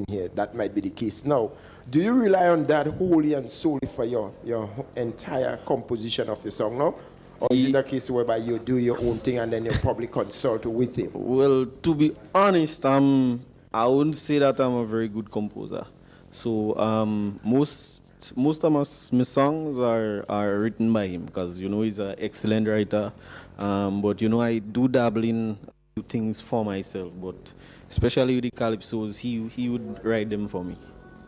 here, that might be the case. Now, do you rely on that wholly and solely for your entire composition of the song now? Or is it a case whereby you do your own thing and then you probably consult with him? Well, to be honest, I wouldn't say that I'm a very good composer. So most of my songs are written by him because, he's an excellent writer. But, I do dabble in things for myself. But especially with the Calypsos, he would write them for me.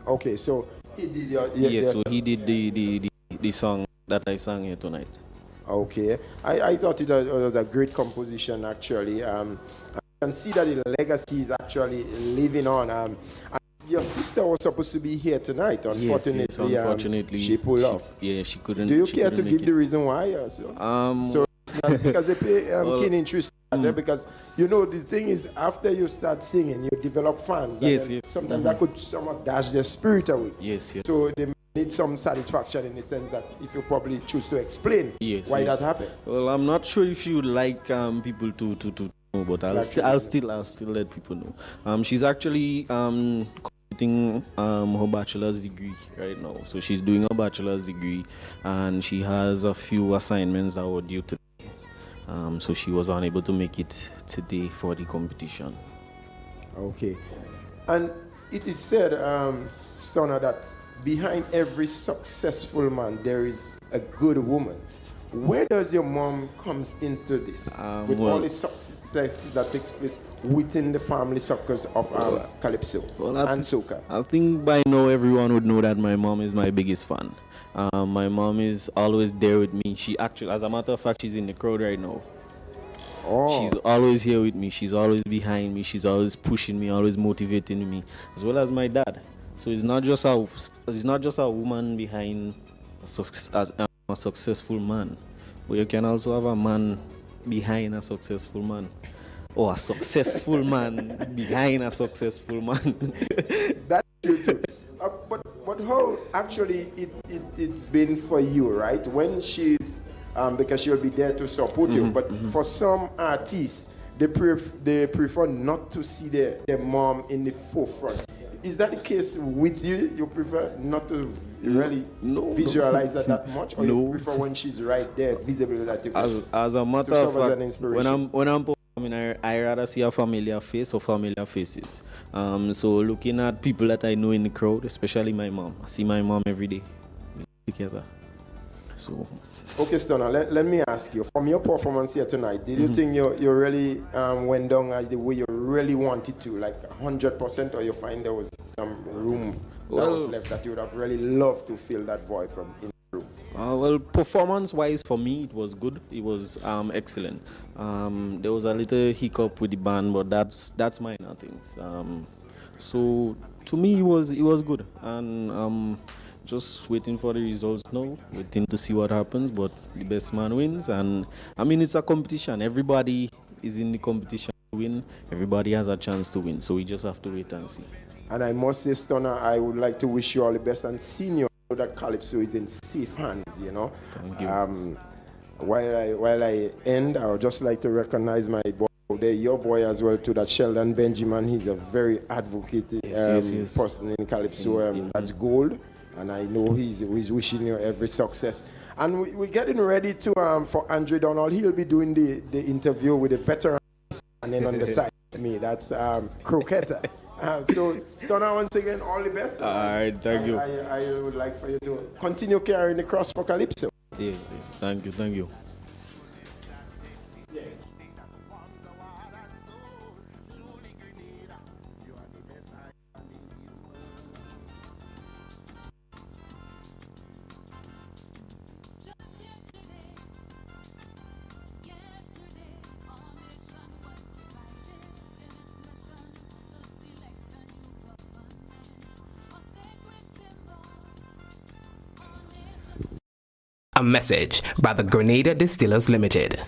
Okay, so he did he did the song that I sang here tonight. Okay, I thought it was a great composition actually. I can see that the legacy is actually living on. And your sister was supposed to be here tonight. Unfortunately, yes, unfortunately she pulled off. Yeah, she couldn't. Do you care to give it. the reason why? So it's not because they pay keen interest. Because the thing is, after you start singing, you develop fans. Yes. Sometimes that could somewhat dash their spirit away. Yes. So they need some satisfaction in the sense that if you probably choose to explain why that happened. Well, I'm not sure if you would like people to know, but I'll still let people know. She's actually completing her bachelor's degree right now. So she's doing her bachelor's degree, and she has a few assignments that were due today. So she was unable to make it today for the competition. Okay. And it is said, Stunner, that behind every successful man, there is a good woman. Where does your mom comes into this? With all the success that takes place within the family circles of Calypso and Soca? I think by now everyone would know that my mom is my biggest fan. My mom is always there with me. She actually, as a matter of fact, she's in the crowd right now. Oh. She's always here with me. She's always behind me. She's always pushing me, always motivating me, as well as my dad. So it's not just a woman behind a successful man, but you can also have a man behind a successful man, or a successful man behind a successful man. That's true too. But how actually it's been for you, right? When she's because she'll be there to support you. But for some artists, they prefer not to see their mom in the forefront. Is that the case with you? You prefer not to really visualize her that much, or you prefer when she's right there, visible, that you as a matter of fact, when I'm performing, I rather see a familiar face or familiar faces. So looking at people that I know in the crowd, especially my mom, I see my mom every day together. So. Okay, Stunner, let me ask you, from your performance here tonight, did you think you really went down the way you really wanted to, like 100%, or you find there was some room that was left that you would have really loved to fill that void from in the room? Well, performance-wise, for me, it was good. It was excellent. There was a little hiccup with the band, but that's minor things. So to me, it was good, and just waiting for the results now, waiting to see what happens, but the best man wins. And I mean, it's a competition. Everybody is in the competition to win. Everybody has a chance to win, so we just have to wait and see. And I must say, Stunner, I would like to wish you all the best, and senior that Calypso is in safe hands, Thank you. While I end, I would just like to recognize my boy there, your boy as well too, that Sheldon Benjamin. He's a very advocate person in Calypso. That's gold. And I know he's wishing you every success. And we're getting ready to for Andre Donald. He'll be doing the interview with the veteran, and then on the side of me, that's Croqueta. So, Stunner, once again, all the best. All right, thank you. I would like for you to continue carrying the cross for Calypso. Yes, thank you. A message by the Grenada Distillers Limited.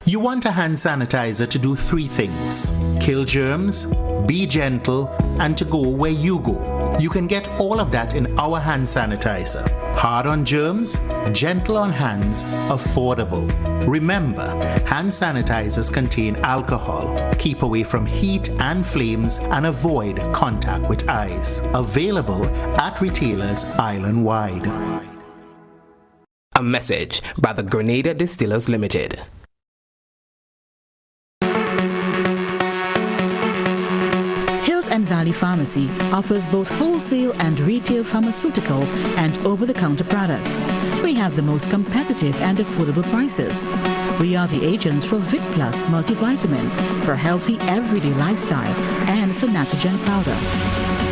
You want a hand sanitizer to do 3 things: kill germs, be gentle, and to go where you go. You can get all of that in our hand sanitizer. Hard on germs, gentle on hands, affordable. Remember, hand sanitizers contain alcohol. Keep away from heat and flames and avoid contact with eyes. Available at retailers island-wide. A message by the Grenada Distillers Limited. Hills and Valley Pharmacy offers both wholesale and retail pharmaceutical and over-the-counter products. We have the most competitive and affordable prices. We are the agents for Vit Plus multivitamin for healthy everyday lifestyle and Sanitizer powder.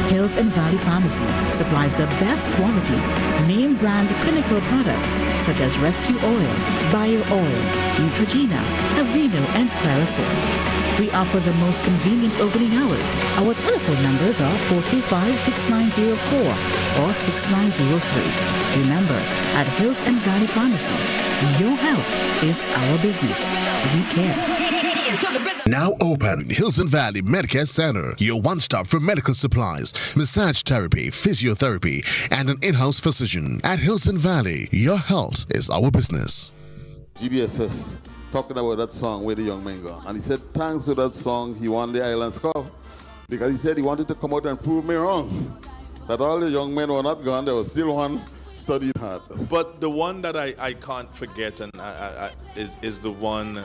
Hills and Valley Pharmacy supplies the best quality, name brand clinical products such as Rescue Oil, Bio Oil, Neutrogena, Aveeno, and Clarisil. We offer the most convenient opening hours. Our telephone numbers are 435-6904 or 6903. Remember, at Hills and Valley Pharmacy, your health is our business. We care. Now open, Hills and Valley Medicare Center, your one-stop for medical supplies, massage therapy, physiotherapy, and an in-house physician. At Hills and Valley, your health is our business. GBSS talking about that song Where the Young Men Gone, and he said thanks to that song he won the Island Score because he said he wanted to come out and prove me wrong, that all the young men were not gone, there was still one studied hard. But the one that I can't forget and is the one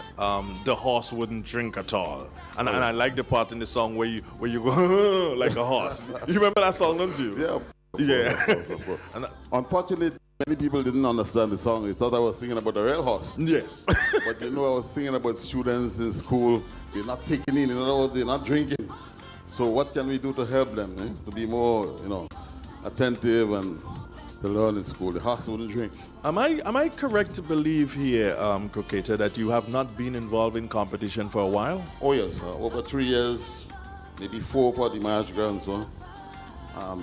the horse wouldn't drink at all. And I like the part in the song where you go like a horse. You remember that song, don't you? Yeah. Of course. And unfortunately, many people didn't understand the song. They thought I was singing about a real horse. Yes. But I was singing about students in school. They're not taking in, in other words, they're not drinking. So what can we do to help them, to be more, attentive and to learn in school? The horse wouldn't drink. Am I correct to believe here, Coqueta, that you have not been involved in competition for a while? Oh yes, over 3 years, maybe 4 for the March and so on.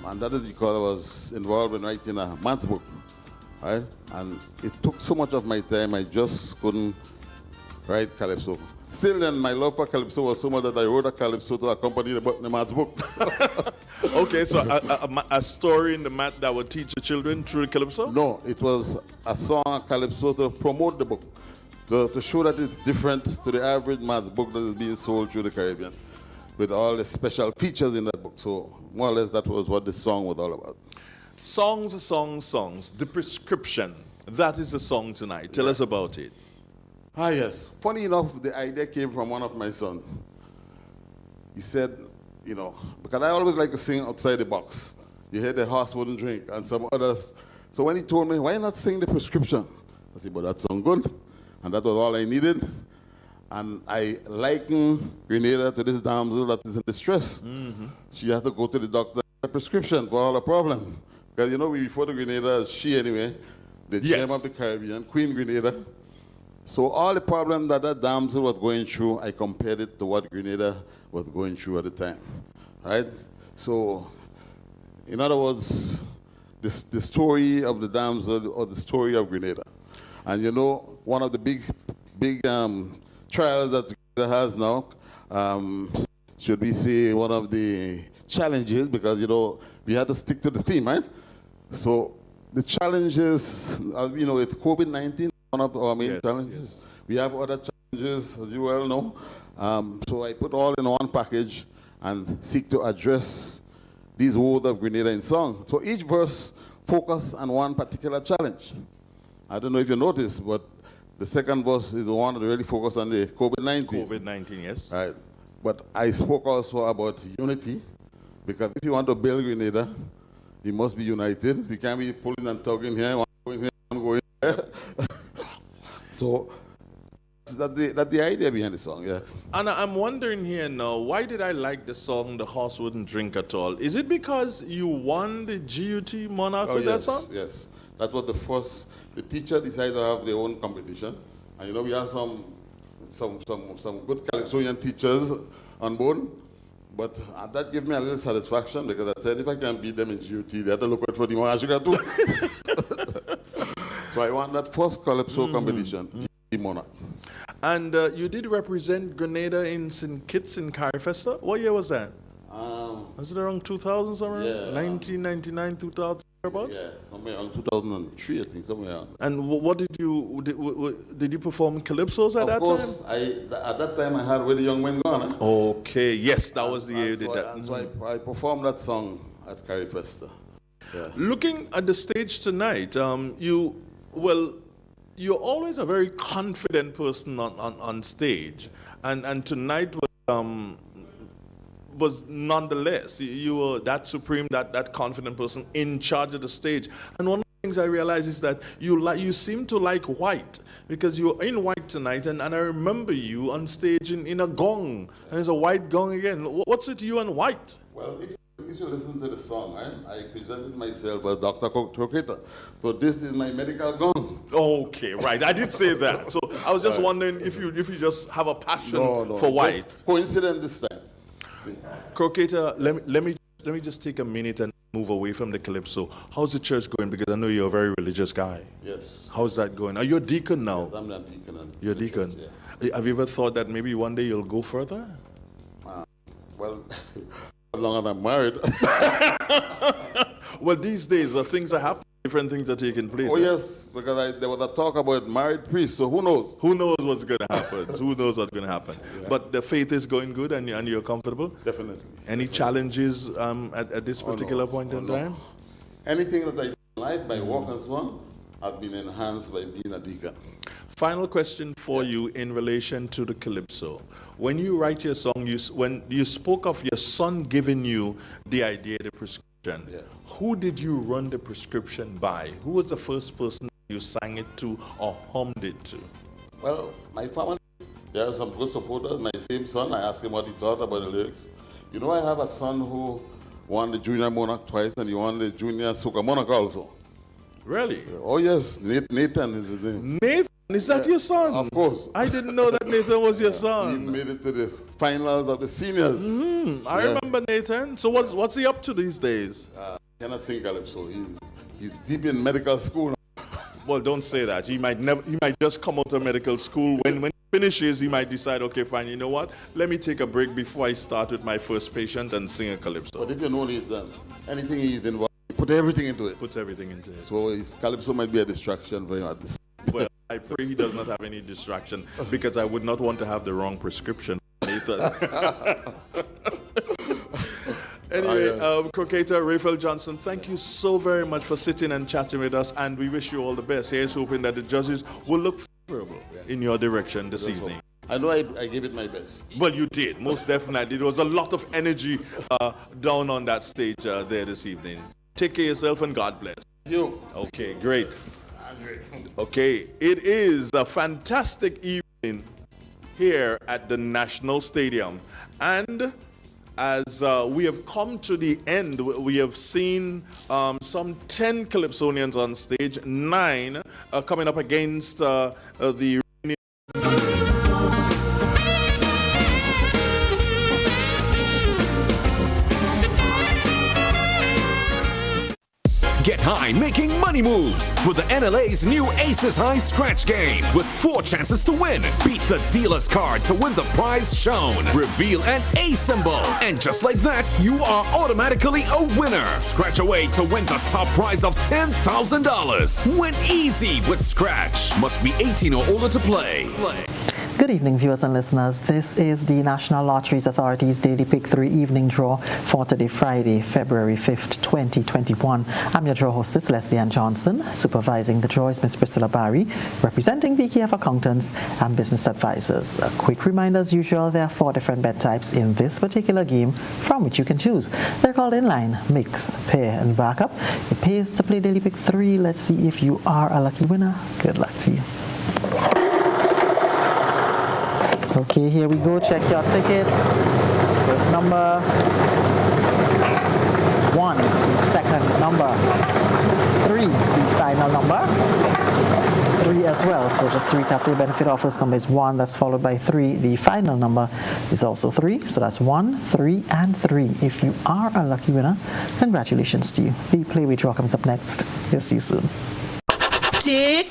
And that is because I was involved in writing a maths book, right? And it took so much of my time, I just couldn't write Calypso. Still then, my love for Calypso was so much that I wrote a Calypso to accompany the maths book. Okay, so a story in the math that would teach the children through the Calypso? No, it was a song, a Calypso, to promote the book, to show that it's different to the average maths book that is being sold through the Caribbean, with all the special features in that book. So more or less that was what this song was all about. Songs. The Prescription. That is the song tonight. Tell us about it. Ah, yes. Funny enough, the idea came from one of my sons. He said, because I always like to sing outside the box. You hear the horse wouldn't drink and some others. So when he told me, why not sing The Prescription? I said, but that sounds good. And that was all I needed. And I liken Grenada to this damsel that is in distress. Mm-hmm. She had to go to the doctor a prescription for all her problem. Because we refer to Grenada as she anyway, the gem of the Caribbean, Queen Grenada. So all the problem that damsel was going through, I compared it to what Grenada was going through at the time, right? So, in other words, the story of the damsel or the story of Grenada. And one of the big trials that Grenada has now, should we say one of the challenges, because, we had to stick to the theme, right? So the challenges, with COVID-19, one of our main challenges. Yes. We have other challenges, as you well know. So I put all in one package and seek to address these words of Grenada in song. So each verse focuses on one particular challenge. I don't know if you noticed, but the second verse is the one that really focuses on the COVID-19. COVID-19, yes. Right. But I spoke also about unity, because if you want to build Grenada, you must be united. We can't be pulling and tugging here, one going here, one going there. So that's the idea behind the song, yeah. And I'm wondering here now, why did I like the song The Horse Wouldn't Drink at All? Is it because you won the GUT Monarch with that song? Yes, that was the first. The teacher decided to have their own competition. And we have some good Calypsonian teachers on board. But that gave me a little satisfaction, because I said if I can beat them in GUT, they have to look out for the Monarch too. So I won that first Calypso competition, GUT Monarch. And you did represent Grenada in St. Kitts in Carifesta. What year was that? Was it around 2000 somewhere? Yeah. 1999, 2000 thereabouts? Yeah, somewhere around 2003, I think, somewhere around. And what did you perform calypsos at that time? Of course, at that time I had Where the Young Men Gone. Okay, yes, that was the year you did that. And so I performed that song at Carrie Festa. Yeah. Looking at the stage tonight, you're always a very confident person on stage, and tonight was nonetheless, you were that supreme, that confident person in charge of the stage. And one of the things I realized is that you seem to like white, because you're in white tonight, and I remember you on stage in a gong, and there's a white gong again. What's it to you and white? Well, if you listen to the song, right? I presented myself as Dr. Croqueta. So this is my medical gong. Okay, right. I did say that. So I was just wondering if you just have a passion for white. Just coincidence this time. Croqueta, let me just take a minute and move away from the calypso. How's the church going? Because I know you're a very religious guy. Yes. How's that going? Are you a deacon now? Yes, I'm a deacon. You're a deacon. Church, yeah. Have you ever thought that maybe one day you'll go further? Well, as long as I'm married. Well, these days things are happening. Different things are taking place. Oh, yes, because there was a talk about married priests, so who knows? Who knows what's going to happen? Who knows what's going to happen? Yeah. But the faith is going good, and you're comfortable? Definitely. Any challenges at this particular point in time? Anything that I do in life, my work and so on, have been enhanced by being a deacon. Final question for you in relation to the calypso. When you write your song, when you spoke of your son giving you the idea, the prescription, who did you run the prescription by? Who was the first person you sang it to or hummed it to? Well, my family, there are some good supporters. My same son, I asked him what he thought about the lyrics. You know, I have a son who won the Junior Monarch twice, and he won the Junior Soca Monarch also. Really? Oh, yes. Nathan is his name. Nathan? Is that your son? Of course. I didn't know that Nathan was your son. He made it to the finals of the seniors. I remember Nathan. So what's he up to these days? He cannot sing Calypso. He's deep in medical school. Well, don't say that. He might just come out of medical school. When he finishes, he might decide, okay, fine, you know what? Let me take a break before I start with my first patient and sing a Calypso. But if you know Nathan, anything he's involved, he put everything into it. Puts everything into it. So his Calypso might be a distraction for him at this. Well, I pray he does not have any distraction, because I would not want to have the wrong prescription. Anyway, Croqueta, Raphael Johnson, thank you so very much for sitting and chatting with us, and we wish you all the best. Here's hoping that the judges will look favorable in your direction this evening. I know I gave it my best. Well, you did, most definitely. There was a lot of energy down on that stage there this evening. Take care of yourself, and God bless. You. Okay, great. Okay, it is a fantastic evening here at the National Stadium, and as we have come to the end, we have seen some 10 Calypsonians on stage, 9 coming up against the Get high making money moves with the NLA's new Aces High Scratch game with 4 chances to win. Beat the dealer's card to win the prize shown. Reveal an A symbol. And just like that, you are automatically a winner. Scratch away to win the top prize of $10,000. Win easy with Scratch. Must be 18 or older to play. Good evening, viewers and listeners. This is the National Lotteries Authority's Daily Pick 3 evening draw for today, Friday, February 5th, 2021. I'm your draw hostess, Leslie Ann Johnson. Supervising the draw is Ms. Priscilla Barry, representing VKF Accountants and Business Advisors. A quick reminder, as usual, there are 4 different bet types in this particular game from which you can choose. They're called inline, mix, pair, and backup. It pays to play Daily Pick 3. Let's see if you are a lucky winner. Good luck to you. Okay, here we go. Check your tickets. First number 1, the second number 3, the final number 3 as well. So just to recap, the benefit of first number is 1. That's followed by 3. The final number is also 3. So that's 1, 3, and 3. If you are a lucky winner, congratulations to you. The Play We Draw comes up next. We'll see you soon. Tick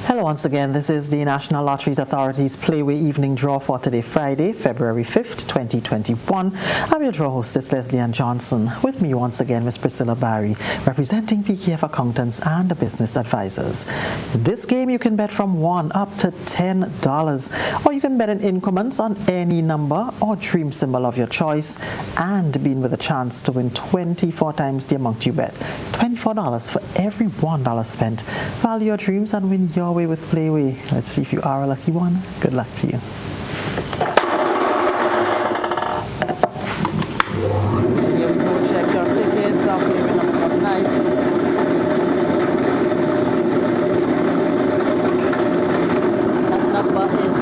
Hello once again. This is the National Lotteries Authority's Playway Evening Draw for today, Friday, February 5th, 2021. I'm your draw hostess, Leslie Ann Johnson. With me once again, Ms. Priscilla Barry, representing PKF Accountants and the Business Advisors. In this game, you can bet from $1 up to $10, or you can bet in increments on any number or dream symbol of your choice, and be in with a chance to win 24 times the amount you bet. $24 for every $1 spent. Value your dreams and win your way with Playway. Let's see if you are a lucky one. Good luck to you. Here we go. Check your tickets. Our Playway number for tonight. That number is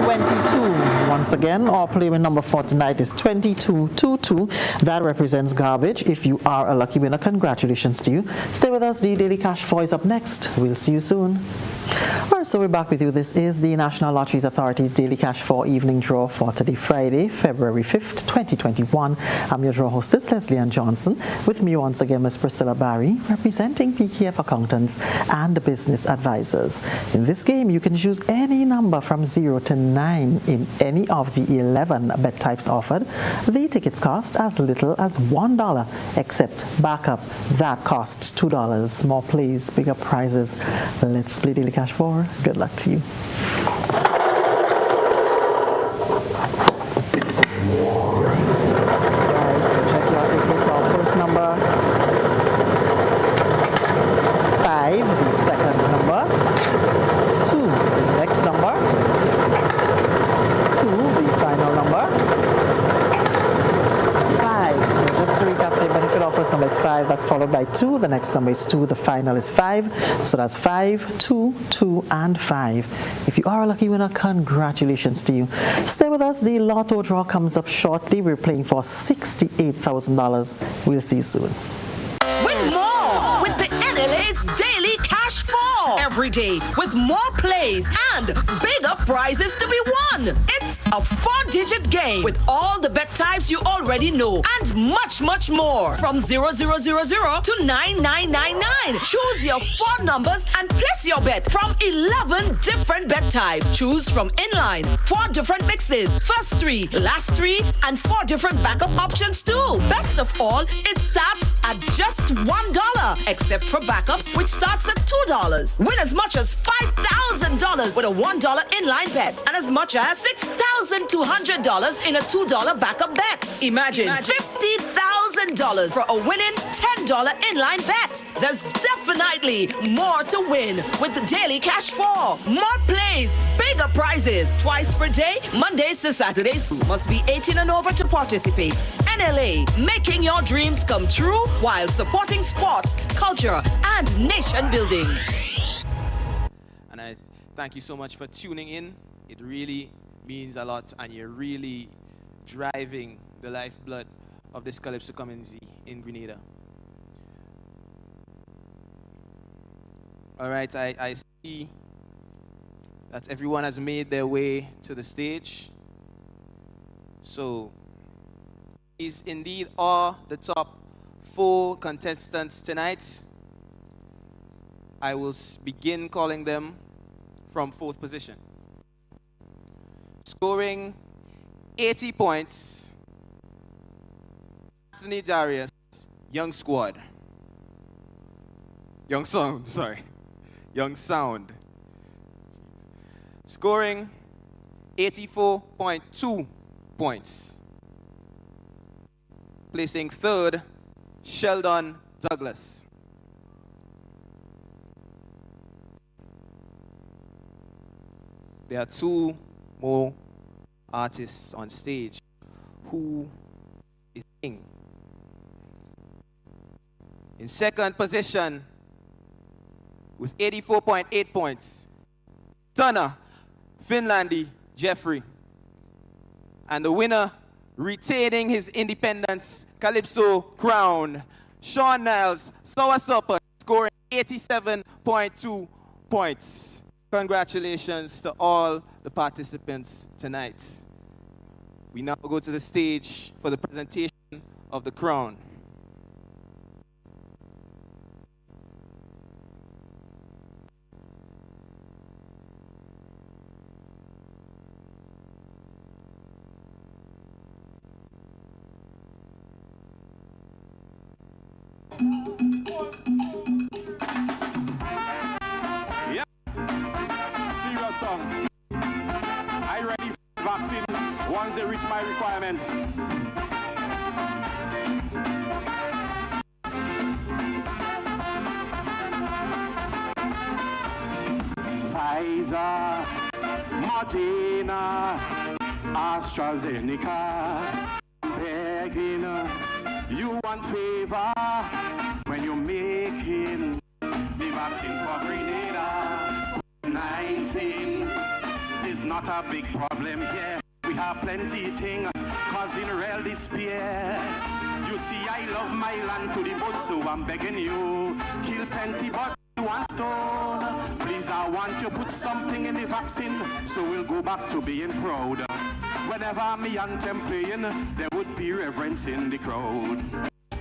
22. Once again, our Playway number for tonight is 2222. That represents garbage. If you are a lucky winner, congratulations to you. Stay with us. The Daily Cash 4 is up next. We'll see you soon. All right, so we're back with you. This is the National Lotteries Authority's Daily Cash 4 Evening Draw for today, Friday, February 5th, 2021. I'm your draw hostess, Leslie Ann Johnson. With me once again, Ms. Priscilla Barry, representing PKF Accountants and the Business Advisors. In this game, you can choose any number from 0 to 9 in any of the 11 bet types offered. The tickets cost as little as $1, except backup. That costs $2. More plays, bigger prizes. Let's play Daily Cash 4. Good luck to you. Alright, so check your tickets. Our first number, 5, the second number, 2, the next number, 2, the final number, 5. So just to recap, the benefit offers number is 5, that's followed by 2, the next number is 2, the final is 5, so that's 5, 2, 2, and 5. If you are a lucky winner, congratulations to you. Stay with us, the lotto draw comes up shortly. We're playing for $68,000. We'll see you soon. Win more with the NLA's Daily Cash 4 every day, with more plays and bigger prizes to be won. It's a 4-digit game with all the bet types you already know and much, much more. From 0000 to 9999. Choose your 4 numbers and place your bet from 11 different bet types. Choose from inline, 4 different mixes, first 3, last 3, and 4 different backup options too. Best of all, it starts at just $1, except for backups, which starts at $2. Win as much as $5,000 with a $1 inline bet, and as much as $6,200 in a $2 backup bet. Imagine $50,000 for a winning $10 inline bet. There's definitely more to win with the Daily Cash 4. More plays, bigger prizes, twice per day, Mondays to Saturdays. Must be 18 and over to participate. NLA, making your dreams come true while supporting sports, culture, and nation building. And I thank you so much for tuning in. It really means a lot, and you're really driving the lifeblood of this Calypso community in Grenada. All right, I see that everyone has made their way to the stage. So these indeed are the top 4 contestants tonight. I will begin calling them from 4th position. Scoring 80 points, Anthony Darius, Young Squad. Young Sound, sorry. Young Sound. Scoring 84.2 points. Placing 3rd, Sheldon Douglas. There are 2 more artists on stage. Who is king? In 2nd position, with 84.8 points, Stunner, Finlandi, Jeffrey. And the winner, retaining his independence Calypso crown, Sean Niles, Sour Supper, scoring 87.2 points. Congratulations to all the participants tonight. We now go to the stage for the presentation of the crown. Yeah. Serious song. I ready for vaccine once they reach my requirements. Pfizer, Moderna, AstraZeneca, begging you one favor when you're making the vaccine for Grenada. COVID-19 is not a big problem here. We have plenty things causing real despair. You see, I love my land to the bone, so I'm begging you, kill plenty but one stone. Please, I want you to put something in the vaccine, so we'll go back to being proud. Whenever me anthem playing, there would be reverence in the crowd.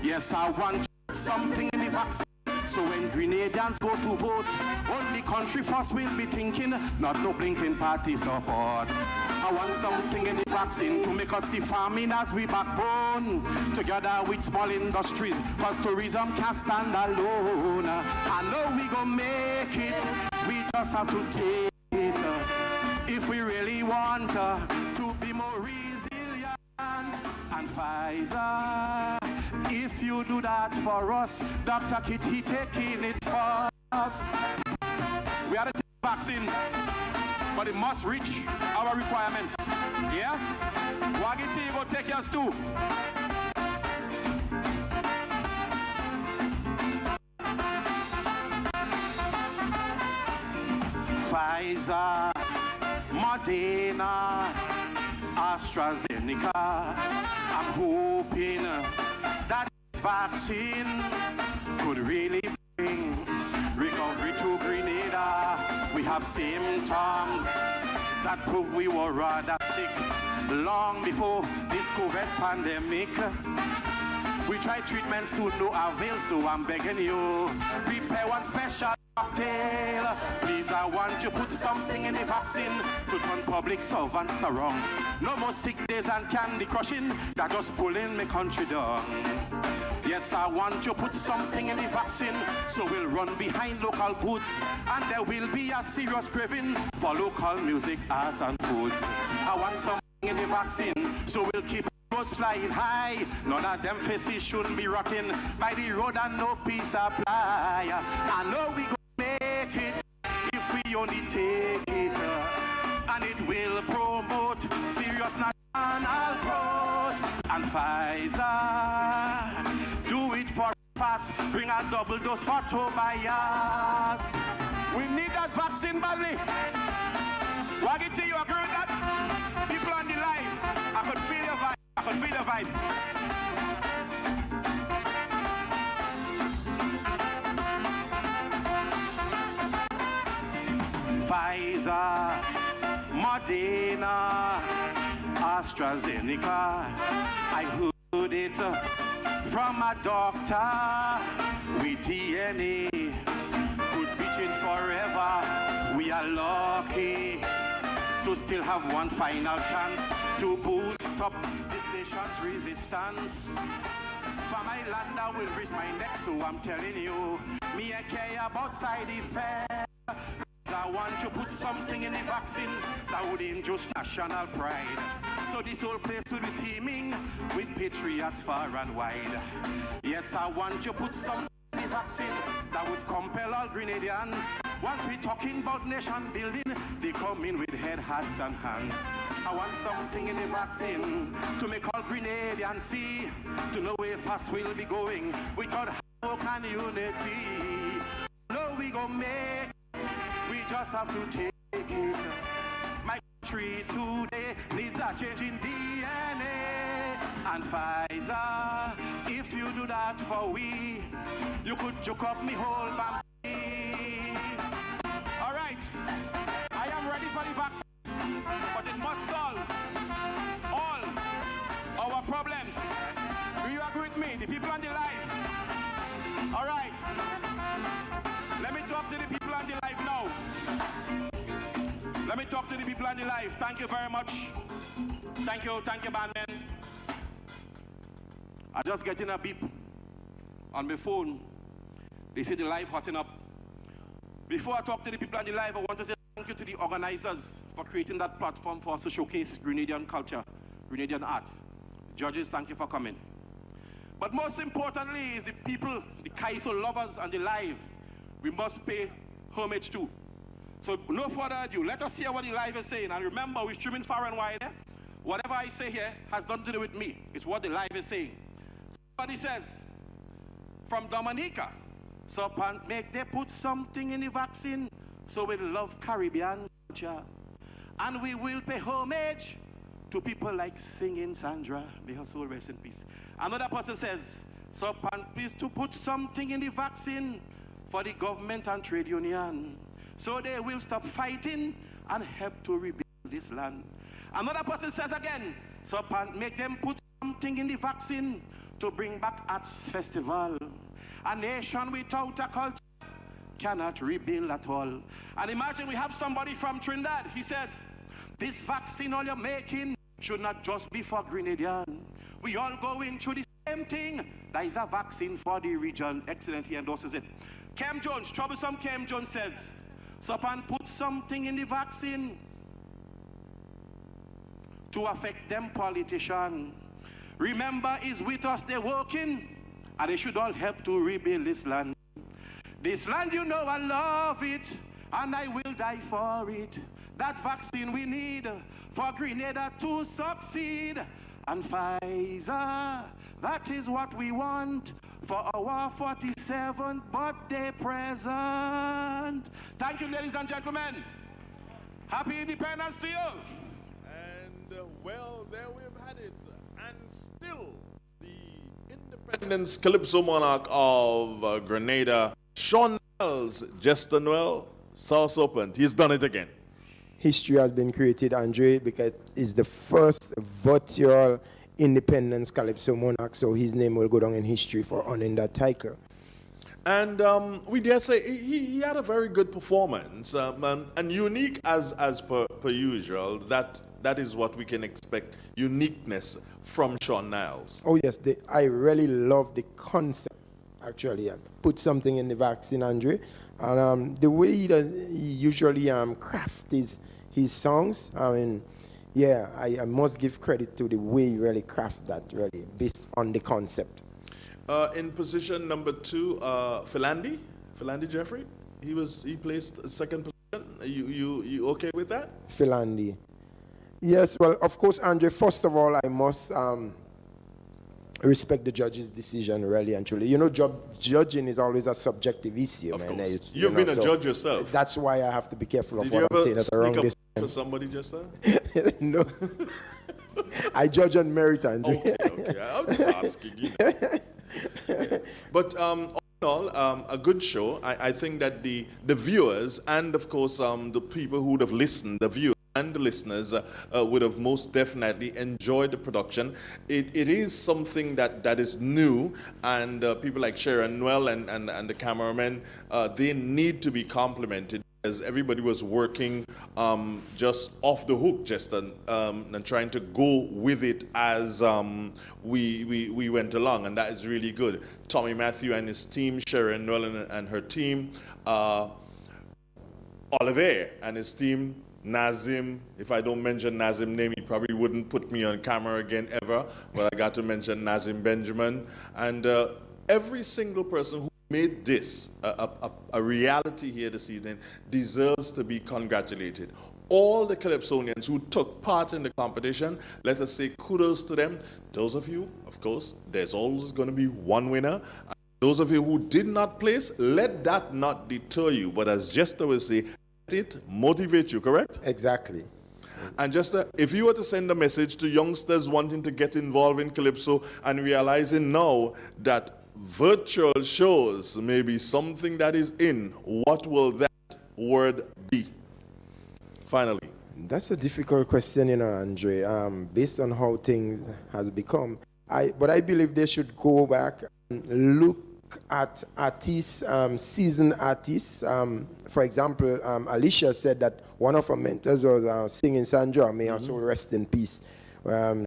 Yes, I want something in the vaccine, so when Grenadians go to vote, only country first will be thinking, not no blinking party support. I want something in the vaccine to make us see farming as we backbone, together with small industries, cause tourism can't stand alone. I know we gon' make it, we just have to take it. If we really want to be more resilient. And Pfizer, if you do that for us, Dr. Kit, he taking it for us. We are to take vaccine, but it must reach our requirements. Yeah? Wagiti, you go take yours too. Pfizer, Moderna, AstraZeneca. I'm hoping that this vaccine could really bring recovery to Grenada. We have symptoms that prove we were rather sick long before this COVID pandemic. We tried treatments to no avail, so I'm begging you, prepare one special cocktail. Please, I want you to put something in the vaccine to turn public servants around. No more sick days and candy crushing, that just pulling my country down. Yes, I want you to put something in the vaccine, so we'll run behind local goods, and there will be a serious craving for local music, art, and foods. I want something in the vaccine, so we'll keep roads flying high. None of them faces shouldn't be rotting by the road and no peace supply. I know we gonna make it if we only take it, and it will promote serious national growth. And Pfizer, do it for fast, bring a double dose for Tobias. We need that vaccine badly. Wagiti, you agree with that? People on the line, I could feel your vibe. I could feel the vibes. Pfizer, Moderna, AstraZeneca. I heard it from a doctor with DNA. Could be changed forever. We are lucky to still have one final chance to boost up this nation's resistance. For my land, I will risk my neck, so I'm telling you, me I care about side effects. I want to put something in the vaccine that would induce national pride. So this whole place will be teeming with patriots far and wide. Yes, I want to put something in the vaccine that would compel all Grenadians. Once we're talking about nation building, they come in with head, hearts, and hands. I want something in the vaccine to make all Grenadians see, to know where fast we'll be going without hope and unity. No, we gon' make it, we just have to take it. My country today needs a change in DNA. And Pfizer, if you do that for we, you could choke up me whole bam. All right, I am ready for the vaccine, but it must solve all our problems. Do you agree with me, the people on the live? All right, let me talk to the people on the live now. Let me talk to the people on the live. Thank you very much. Thank you, bandman. I'm just getting a beep on my phone. They say the live hotting up. Before I talk to the people on the live, I want to say thank you to the organizers for creating that platform for us to showcase Grenadian culture, Grenadian art. Judges, thank you for coming. But most importantly is the people, the Calypso lovers on the live, we must pay homage to. So no further ado, let us hear what the live is saying. And remember, we're streaming far and wide. Whatever I say here has nothing to do with me. It's what the live is saying. Somebody says, from Dominica, so make they put something in the vaccine so we love Caribbean culture. And we will pay homage to people like singing Sandra. May her soul rest in peace. Another person says, so please to put something in the vaccine for the government and trade union so they will stop fighting and help to rebuild this land. Another person says again, so make them put something in the vaccine to bring back arts festival. A nation without a culture cannot rebuild at all. And imagine we have somebody from Trinidad. He says, this vaccine all you're making should not just be for Grenadian. We all going through the same thing. There is a vaccine for the region. Excellent, he endorses it. Cam Jones, troublesome Cam Jones says, so put something in the vaccine to affect them politicians. Remember, is with us, they're working, and they should all help to rebuild this land. This land, you know, I love it, and I will die for it. That vaccine we need for Grenada to succeed. And Pfizer, that is what we want for our 47th birthday present. Thank you, ladies and gentlemen. Happy Independence to you. And well, there we've had it. And still, the Independence Calypso monarch of Grenada, Sean Wells, Jester Noel, Source opened. He's done it again. History has been created, Andre, because it's the first virtual Independence Calypso monarch, so his name will go down in history for owning that title. And we dare say he had a very good performance, and unique as per usual. That is what we can expect, uniqueness from Sean Niles. Oh yes, I really love the concept, actually. Put something in the vaccine, Andre. And the way he usually craft his songs, I mean, yeah, I must give credit to the way he really craft that, really, based on the concept. In position number 2, Philandi Jeffrey, he placed second position. You okay with that? Philandi. Yes, well, of course, Andre, first of all, I must respect the judge's decision, really and truly. You know, judging is always a subjective issue, of man. Course. You've been a judge yourself. That's why I have to be careful of Did what I'm saying at the wrong distance. For somebody just there? No. I judge on merit, Andre. Okay. I'm just asking, you know. But all in all, a good show. I think that the viewers and, of course, the people who would have listened, the viewers and the listeners would have most definitely enjoyed the production. It is something that is new, and people like Sharon Noel and the cameramen, they need to be complimented, as everybody was working just off the hook, just and trying to go with it as we went along, and that is really good. Tommy Matthew and his team, Sharon Noel and her team, Oliver and his team, Nazim. If I don't mention Nazim's name, he probably wouldn't put me on camera again ever, but I got to mention Nazim Benjamin. And every single person who made this a reality here this evening deserves to be congratulated. All the Calypsonians who took part in the competition, let us say kudos to them. Those of you, of course, there's always going to be one winner. Those of you who did not place, let that not deter you. But as Jester will say, let it motivate you, correct? Exactly. And Jester, if you were to send a message to youngsters wanting to get involved in Calypso and realizing now that virtual shows may be something that is in, what will that word be? Finally. That's a difficult question, you know, Andre, based on how things has become. But I believe they should go back and look at artists, seasoned artists. For example, Alicia said that one of her mentors was singing Sandra, may her soul rest in peace.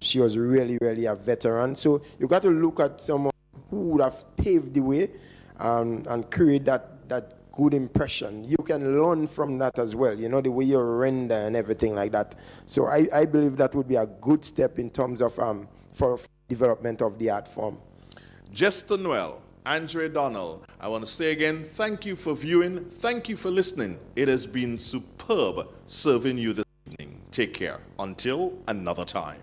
She was really, really a veteran. So you got to look at some who would have paved the way and create that good impression. You can learn from that as well, you know, the way you render and everything like that. So I believe that would be a good step in terms of for development of the art form. Jester Noel, Andre Donald, I want to say again, thank you for viewing, thank you for listening. It has been superb serving you this evening. Take care. Until another time.